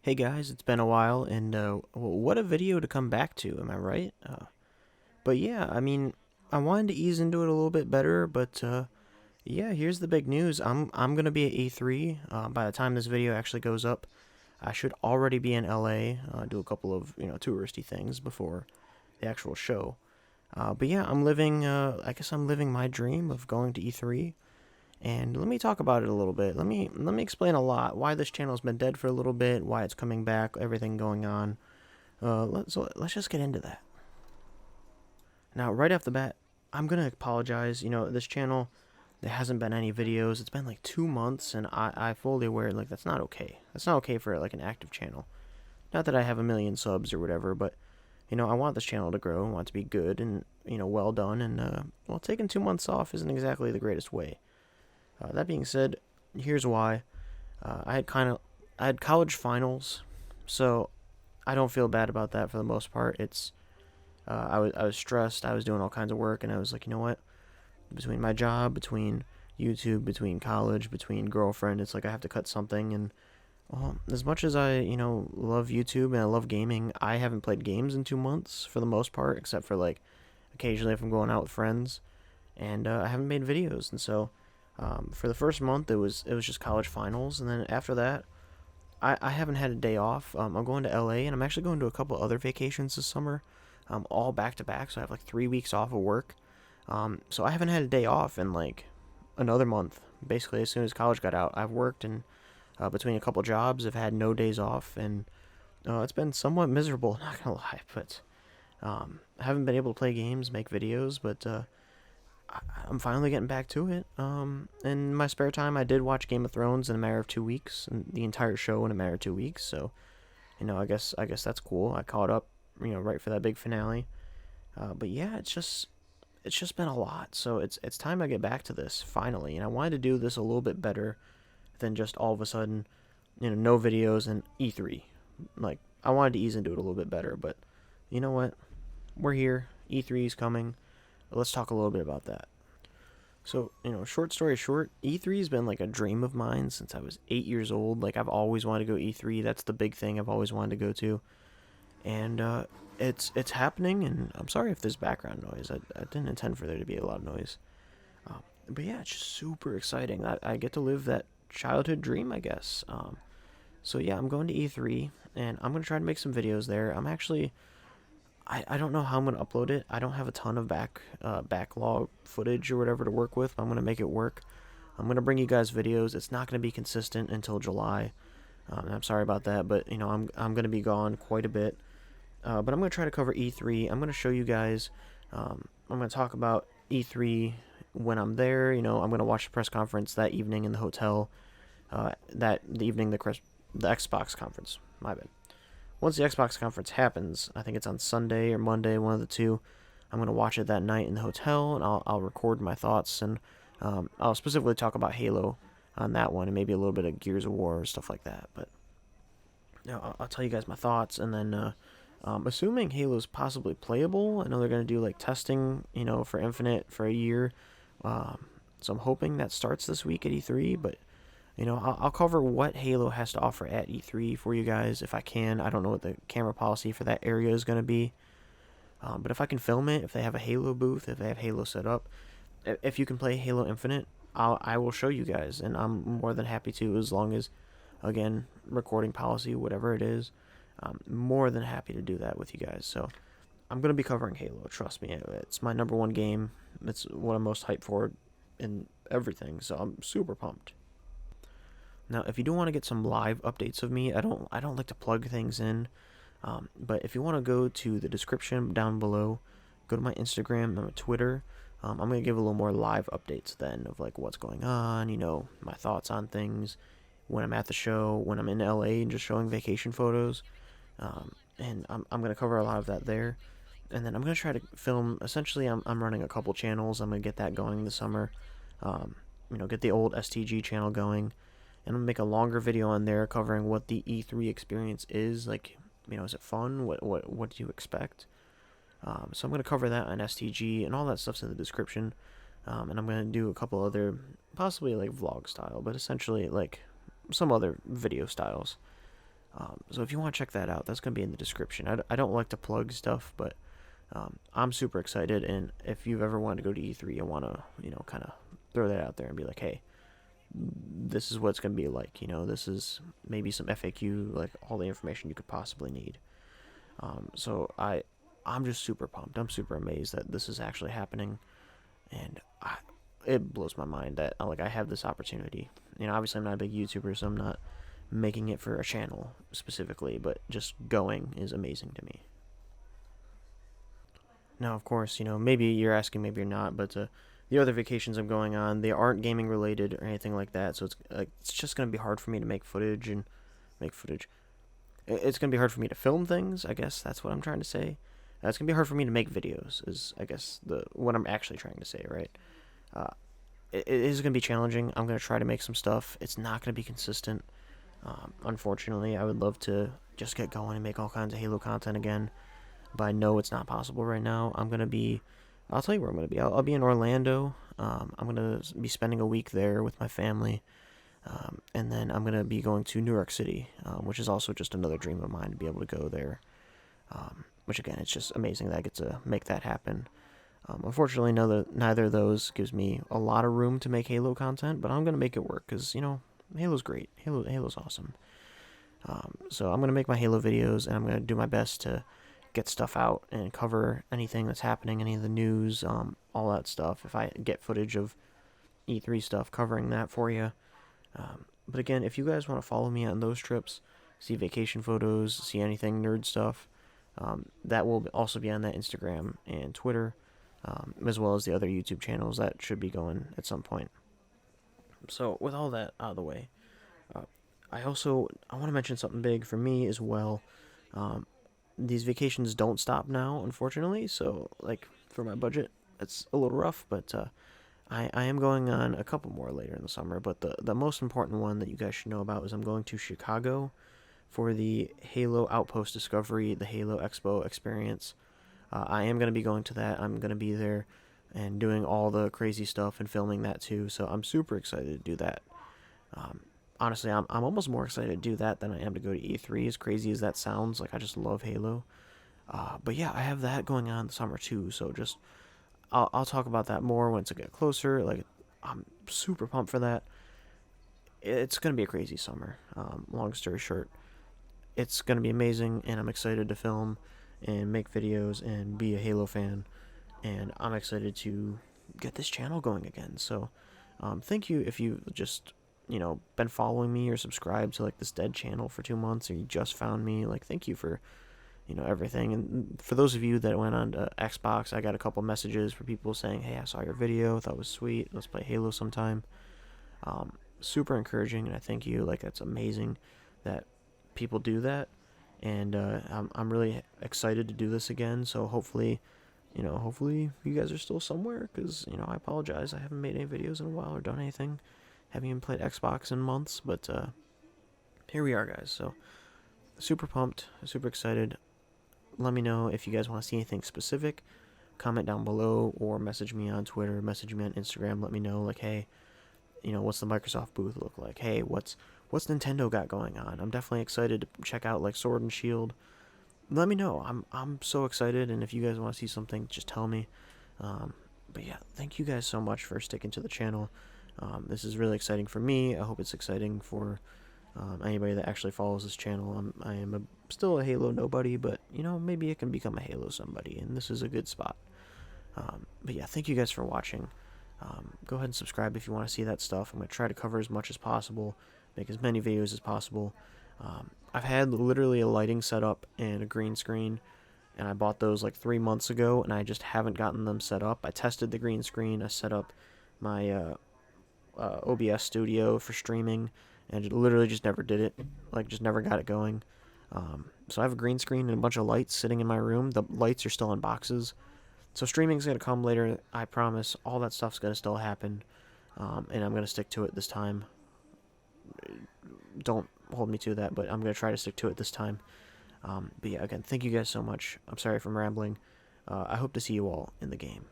Hey guys, it's been a while, and what a video to come back to, am I right? But yeah, I wanted to ease into it a little bit better, but yeah, here's the big news. I'm gonna be at E3 by the time this video actually goes up. I should already be in LA, do a couple of touristy things before the actual show. But yeah, I'm living. I guess I'm living my dream of going to E3. And let me talk about it a little bit. Let me explain a lot why this channel's been dead for a little bit, why it's coming back, everything going on. Let's just get into that. Now, right off the bat, I'm gonna apologize. This channel, there hasn't been any videos. It's been like 2 months, and I fully aware like that's not okay. That's not okay for like an active channel. Not that I have a million subs or whatever, but I want this channel to grow. I want it to be good and well done. And well, taking 2 months off isn't exactly the greatest way. That being said, here's why. I had college finals, so I don't feel bad about that for the most part. I was stressed. I was doing all kinds of work, and I was like, you know what? Between my job, between YouTube, between college, between girlfriend, it's like I have to cut something. And well, as much as I love YouTube and I love gaming, I haven't played games in 2 months for the most part, except for like occasionally if I'm going out with friends, and I haven't made videos. And so for the first month, it was just college finals, and then after that, I haven't had a day off. I'm going to LA, and I'm actually going to a couple other vacations this summer, all back to back. So I have like 3 weeks off of work. So I haven't had a day off in like another month. Basically, as soon as college got out, I've worked, and between a couple jobs, I've had no days off, and it's been somewhat miserable. Not gonna lie, but I haven't been able to play games, make videos, but I'm finally getting back to it. In my spare time, I did watch Game of Thrones in a matter of 2 weeks, and the entire show in a matter of 2 weeks. So, I guess that's cool. I caught up, right for that big finale. But yeah, it's just been a lot. So it's time I get back to this finally, and I wanted to do this a little bit better than just all of a sudden, no videos and E3. Like I wanted to ease into it a little bit better, but you know what? We're here. E3 is coming. Let's talk a little bit about that. So, short story short, E3 has been like a dream of mine since I was 8 years old. Like, I've always wanted to go E3. That's the big thing I've always wanted to go to. And it's happening, and I'm sorry if there's background noise. I didn't intend for there to be a lot of noise. But yeah, it's just super exciting. I get to live that childhood dream, I guess. So yeah, I'm going to E3, and I'm going to try to make some videos there. I don't know how I'm gonna upload it. I don't have a ton of backlog footage or whatever to work with. But I'm gonna make it work. I'm gonna bring you guys videos. It's not gonna be consistent until July. I'm sorry about that, but I'm gonna be gone quite a bit. But I'm gonna try to cover E3. I'm gonna show you guys. I'm gonna talk about E3 when I'm there. I'm gonna watch the press conference that evening in the hotel. That the evening the Xbox conference. My bad. Once the Xbox conference happens, I think it's on Sunday or Monday, one of the two. I'm gonna watch it that night in the hotel, and I'll record my thoughts, and I'll specifically talk about Halo on that one, and maybe a little bit of Gears of War or stuff like that. But I'll tell you guys my thoughts, and then assuming Halo's possibly playable, I know they're gonna do like testing, for Infinite for a year. So I'm hoping that starts this week at E3, but I'll cover what Halo has to offer at E3 for you guys if I can. I don't know what the camera policy for that area is going to be. But if I can film it, if they have a Halo booth, if they have Halo set up, if you can play Halo Infinite, I will show you guys. And I'm more than happy to, as long as, again, recording policy, whatever it is. I'm more than happy to do that with you guys. So I'm going to be covering Halo. Trust me. It's my number one game. It's what I'm most hyped for in everything. So I'm super pumped. Now, if you do want to get some live updates of me, I don't like to plug things in, but if you want to go to the description down below, go to my Instagram and my Twitter. I'm gonna give a little more live updates then of like what's going on, my thoughts on things, when I'm at the show, when I'm in LA and just showing vacation photos, and I'm gonna cover a lot of that there, and then I'm gonna try to film. Essentially, I'm running a couple channels. I'm gonna get that going this summer. Get the old STG channel going, and I'm gonna make a longer video on there covering what the E3 experience is like. Is it fun? What do you expect? So I'm gonna cover that on STG, and all that stuff's in the description. And I'm gonna do a couple other, possibly like vlog style, but essentially like some other video styles. So if you want to check that out, that's going to be in the description. I don't like to plug stuff, but I'm super excited. And if you've ever wanted to go to E3, I want to, kind of throw that out there and be like, hey, this is what it's going to be like. This is maybe some FAQ, like all the information you could possibly need. I'm just super pumped. I'm super amazed that this is actually happening, and it blows my mind that I have this opportunity. Obviously I'm not a big YouTuber, so I'm not making it for a channel specifically, but just going is amazing to me. Now, of course, maybe you're asking, maybe you're not, but the other vacations I'm going on, they aren't gaming related or anything like that, so it's just gonna be hard for me to make footage and make footage. It's gonna be hard for me to film things. I guess that's what I'm trying to say. It's gonna be hard for me to make videos. Is I guess the what I'm actually trying to say, right? Uh, it is gonna be challenging. I'm gonna try to make some stuff. It's not gonna be consistent. Unfortunately, I would love to just get going and make all kinds of Halo content again, but I know it's not possible right now. I'll tell you where I'm gonna be. I'll be in Orlando. I'm gonna be spending a week there with my family. And then I'm going to be going to New York City, which is also just another dream of mine to be able to go there. Which, again, it's just amazing that I get to make that happen. Unfortunately, neither of those gives me a lot of room to make Halo content, but I'm going to make it work because, Halo's great. Halo's awesome. So I'm going to make my Halo videos, and I'm going to do my best to get stuff out and cover anything that's happening, any of the news, all that stuff. If I get footage of E3 stuff, covering that for you. But again, if you guys want to follow me on those trips, see vacation photos, see anything nerd stuff, that will also be on that Instagram and Twitter, as well as the other YouTube channels that should be going at some point. So with all that out of the way, I want to mention something big for me as well. These vacations don't stop now, unfortunately. So for my budget, it's a little rough, but I am going on a couple more later in the summer, but the most important one that you guys should know about is I'm going to Chicago for the Halo Outpost Discovery, the Halo Expo experience. I am going to be going to that. I'm going to be there and doing all the crazy stuff and filming that too, so I'm super excited to do that. Honestly, I'm almost more excited to do that than I am to go to E3, as crazy as that sounds. I just love Halo. But yeah, I have that going on in the summer too, so just I'll talk about that more once I get closer. I'm super pumped for that. It's going to be a crazy summer. Long story short, it's going to be amazing, and I'm excited to film and make videos and be a Halo fan, and I'm excited to get this channel going again. So, thank you if you've just, been following me or subscribed to, this dead channel for 2 months, or you just found me. Thank you for everything. And for those of you that went on to Xbox, I got a couple messages for people saying, hey, I saw your video, thought it was sweet, let's play Halo sometime. Super encouraging, and I thank you. That's amazing that people do that, and I'm really excited to do this again. So hopefully you guys are still somewhere, because I apologize, I haven't made any videos in a while or done anything, haven't even played Xbox in months, but here we are, guys. So super pumped, super excited. Let me know if you guys want to see anything specific. Comment down below, or message me on Twitter, message me on Instagram. Let me know, hey, what's the Microsoft booth look like? Hey, what's Nintendo got going on? I'm definitely excited to check out Sword and Shield. Let me know. I'm so excited, and if you guys want to see something, just tell me. But yeah, thank you guys so much for sticking to the channel. This is really exciting for me. I hope it's exciting for anybody that actually follows this channel. I am still a Halo nobody, but maybe I can become a Halo somebody, and this is a good spot. But yeah, thank you guys for watching. Go ahead and subscribe if you want to see that stuff. I'm going to try to cover as much as possible, make as many videos as possible. I've had literally a lighting setup and a green screen, and I bought those 3 months ago, and I just haven't gotten them set up. I tested the green screen, I set up my OBS studio for streaming, and literally just never did it, just never got it going. So I have a green screen and a bunch of lights sitting in my room. The lights are still in boxes, so streaming's going to come later, I promise. All that stuff's going to still happen, and I'm going to stick to it this time. Don't hold me to that, but I'm going to try to stick to it this time. But yeah, again, thank you guys so much. I'm sorry if I'm rambling. I hope to see you all in the game.